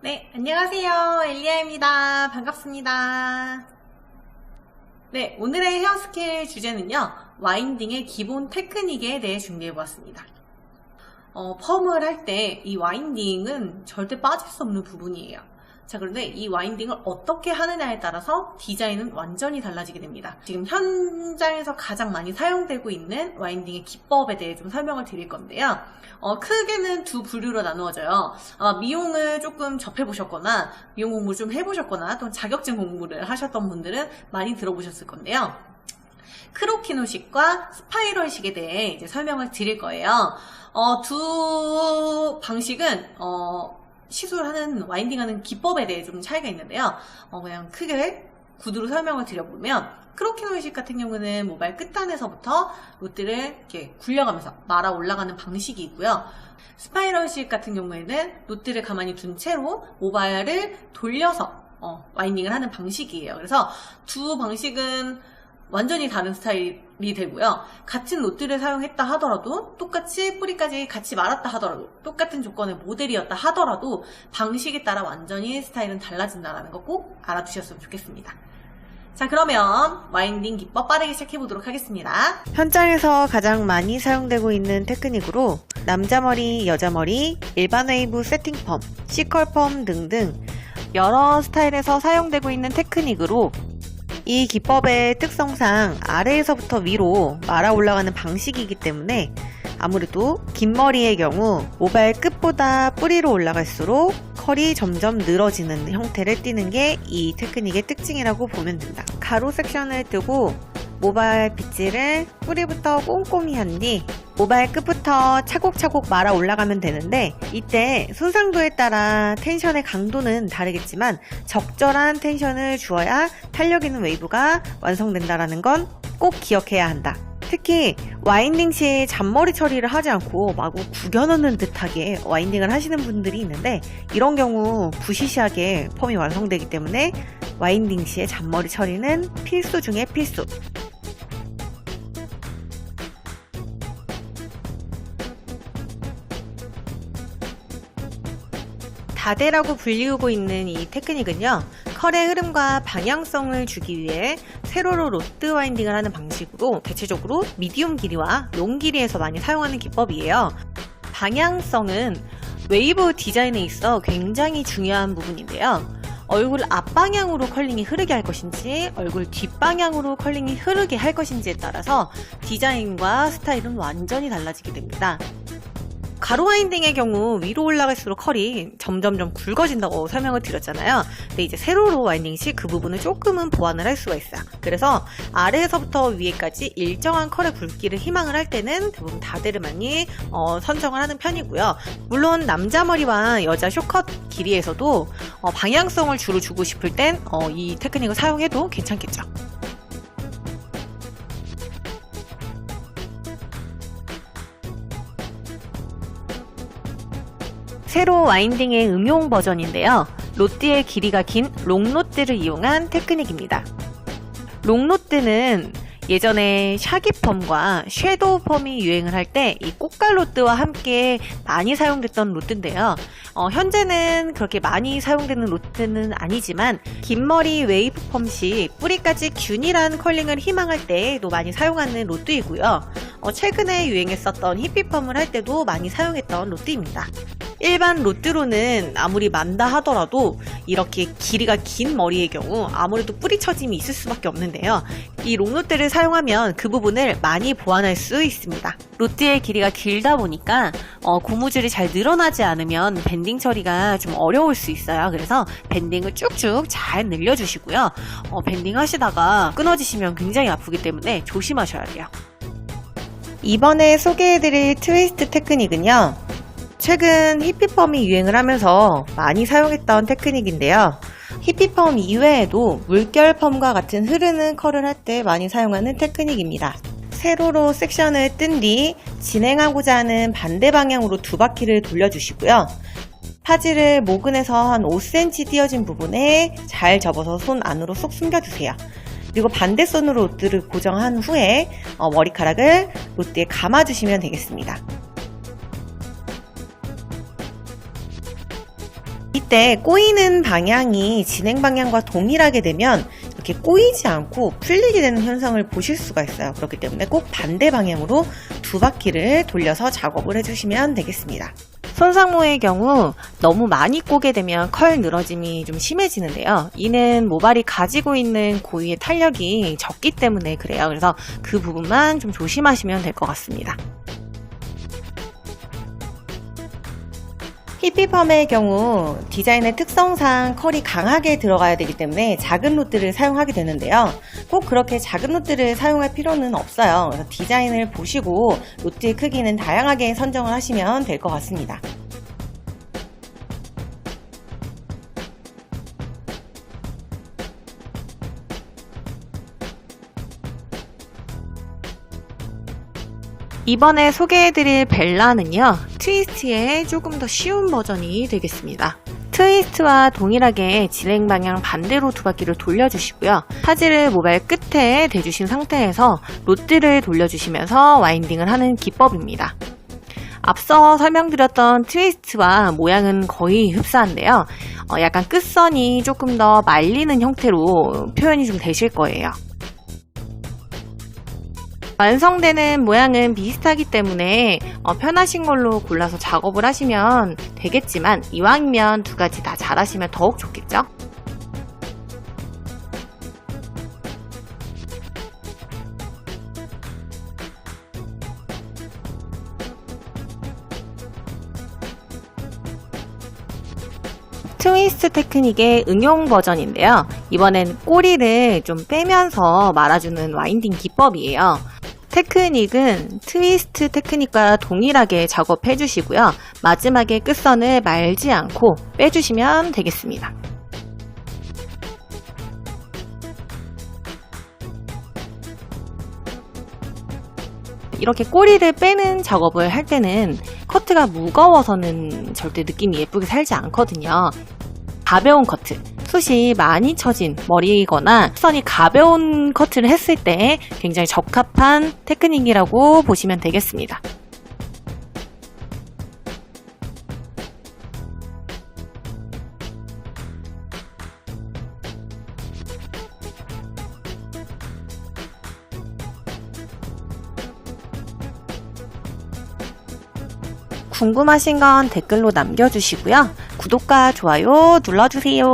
네, 안녕하세요. 엘리아입니다. 반갑습니다. 네, 오늘의 헤어스킬 주제는요. 와인딩의 기본 테크닉에 대해 준비해보았습니다. 펌을 할 때 이 와인딩은 절대 빠질 수 없는 부분이에요. 자, 그런데 이 와인딩을 어떻게 하느냐에 따라서 디자인은 완전히 달라지게 됩니다. 지금 현장에서 가장 많이 사용되고 있는 와인딩의 기법에 대해 좀 설명을 드릴 건데요. 크게는 두 부류로 나누어져요. 미용을 조금 접해보셨거나 미용 공부를 좀 해보셨거나 또 자격증 공부를 하셨던 분들은 많이 들어보셨을 건데요. 크로키노식과 스파이럴식에 대해 이제 설명을 드릴 거예요. 두 방식은 시술하는 와인딩하는 기법에 대해 좀 차이가 있는데요. 그냥 크게 구두로 설명을 드려보면 크로키노식 같은 경우는 모발 끝단에서부터 롯들을 이렇게 굴려가면서 말아 올라가는 방식이 있고요. 스파이럴식 같은 경우에는 롯들을 가만히 둔 채로 모발을 돌려서 와인딩을 하는 방식이에요. 그래서 두 방식은 완전히 다른 스타일이 되고요. 같은 롯들을 사용했다 하더라도 똑같이 뿌리까지 같이 말았다 하더라도 똑같은 조건의 모델이었다 하더라도 방식에 따라 완전히 스타일은 달라진다는 거 꼭 알아두셨으면 좋겠습니다. 자, 그러면 와인딩 기법 빠르게 시작해보도록 하겠습니다. 현장에서 가장 많이 사용되고 있는 테크닉으로 남자 머리, 여자 머리, 일반 웨이브 세팅 펌, C컬 펌 등등 여러 스타일에서 사용되고 있는 테크닉으로 이 기법의 특성상 아래에서부터 위로 말아 올라가는 방식이기 때문에 아무래도 긴 머리의 경우 모발 끝보다 뿌리로 올라갈수록 컬이 점점 늘어지는 형태를 띠는 게 이 테크닉의 특징이라고 보면 된다. 가로 섹션을 뜨고 모발 빗질을 뿌리부터 꼼꼼히 한 뒤 모발 끝부터 차곡차곡 말아 올라가면 되는데, 이때 손상도에 따라 텐션의 강도는 다르겠지만 적절한 텐션을 주어야 탄력 있는 웨이브가 완성된다는 건 꼭 기억해야 한다. 특히 와인딩 시 잔머리 처리를 하지 않고 마구 구겨 넣는 듯하게 와인딩을 하시는 분들이 있는데, 이런 경우 부시시하게 펌이 완성되기 때문에 와인딩 시의 잔머리 처리는 필수 중에 필수. 다대라고 불리우고 있는 이 테크닉은요, 컬의 흐름과 방향성을 주기 위해 세로로 로드 와인딩을 하는 방식으로 대체적으로 미디움 길이와 롱 길이에서 많이 사용하는 기법이에요. 방향성은 웨이브 디자인에 있어 굉장히 중요한 부분인데요. 얼굴 앞방향으로 컬링이 흐르게 할 것인지 얼굴 뒷방향으로 컬링이 흐르게 할 것인지에 따라서 디자인과 스타일은 완전히 달라지게 됩니다. 가로 와인딩의 경우 위로 올라갈수록 컬이 점점점 굵어진다고 설명을 드렸잖아요. 근데 이제 세로로 와인딩 시 그 부분을 조금은 보완을 할 수가 있어요. 그래서 아래에서부터 위에까지 일정한 컬의 굵기를 희망을 할 때는 대부분 다대를 많이 선정을 하는 편이고요. 물론 남자 머리와 여자 숏컷 길이에서도 방향성을 주로 주고 싶을 땐 이 테크닉을 사용해도 괜찮겠죠. 세로 와인딩의 응용 버전인데요. 롯드의 길이가 긴 롱롯드를 이용한 테크닉입니다. 롱롯드는 예전에 샤기펌과 섀도우 펌이 유행을 할 때 이 꽃갈롯드와 함께 많이 사용됐던 롯드인데요. 현재는 그렇게 많이 사용되는 롯드는 아니지만 긴 머리 웨이브 펌 시 뿌리까지 균일한 컬링을 희망할 때도 많이 사용하는 롯드이고요. 최근에 유행했었던 히피펌을 할 때도 많이 사용했던 롯드입니다. 일반 롯드로는 아무리 만다 하더라도 이렇게 길이가 긴 머리의 경우 아무래도 뿌리 처짐이 있을 수밖에 없는데요. 이 롱롯드를 사용하면 그 부분을 많이 보완할 수 있습니다. 롯드의 길이가 길다 보니까 고무줄이 잘 늘어나지 않으면 밴딩 처리가 좀 어려울 수 있어요. 그래서 밴딩을 쭉쭉 잘 늘려주시고요. 밴딩 하시다가 끊어지시면 굉장히 아프기 때문에 조심하셔야 돼요. 이번에 소개해드릴 트위스트 테크닉은요, 최근 히피펌이 유행을 하면서 많이 사용했던 테크닉인데요. 히피펌 이외에도 물결 펌과 같은 흐르는 컬을 할 때 많이 사용하는 테크닉입니다. 세로로 섹션을 뜬 뒤 진행하고자 하는 반대 방향으로 두 바퀴를 돌려주시고요. 파지를 모근에서 한 5cm 띄어진 부분에 잘 접어서 손 안으로 쏙 숨겨주세요. 그리고 반대 손으로 롯드를 고정한 후에 머리카락을 롯드에 감아주시면 되겠습니다. 이때 꼬이는 방향이 진행 방향과 동일하게 되면 이렇게 꼬이지 않고 풀리게 되는 현상을 보실 수가 있어요. 그렇기 때문에 꼭 반대 방향으로 2바퀴를 돌려서 작업을 해주시면 되겠습니다. 손상모의 경우 너무 많이 꼬게 되면 컬 늘어짐이 좀 심해지는데요. 이는 모발이 가지고 있는 고유의 탄력이 적기 때문에 그래요. 그래서 그 부분만 좀 조심하시면 될 것 같습니다. 히피펌의 경우 디자인의 특성상 컬이 강하게 들어가야 되기 때문에 작은 로드를 사용하게 되는데요. 꼭 그렇게 작은 로드를 사용할 필요는 없어요. 그래서 디자인을 보시고 로드의 크기는 다양하게 선정을 하시면 될 것 같습니다. 이번에 소개해드릴 벨라는요, 트위스트의 조금 더 쉬운 버전이 되겠습니다. 트위스트와 동일하게 진행 방향 반대로 2바퀴를 돌려주시고요. 파지를 모발 끝에 대주신 상태에서 로드를 돌려주시면서 와인딩을 하는 기법입니다. 앞서 설명드렸던 트위스트와 모양은 거의 흡사한데요. 약간 끝선이 조금 더 말리는 형태로 표현이 좀 되실 거예요. 완성되는 모양은 비슷하기 때문에 편하신 걸로 골라서 작업을 하시면 되겠지만 이왕이면 2가지 다 잘하시면 더욱 좋겠죠? 트위스트 테크닉의 응용 버전인데요. 이번엔 꼬리를 좀 빼면서 말아주는 와인딩 기법이에요. 테크닉은 트위스트 테크닉과 동일하게 작업해 주시고요. 마지막에 끝선을 말지 않고 빼주시면 되겠습니다. 이렇게 꼬리를 빼는 작업을 할 때는 커트가 무거워서는 절대 느낌이 예쁘게 살지 않거든요. 가벼운 커트, 숱이 많이 처진 머리거나 선이 가벼운 커트를 했을 때 굉장히 적합한 테크닉이라고 보시면 되겠습니다. 궁금하신 건 댓글로 남겨주시고요. 구독과 좋아요 눌러주세요.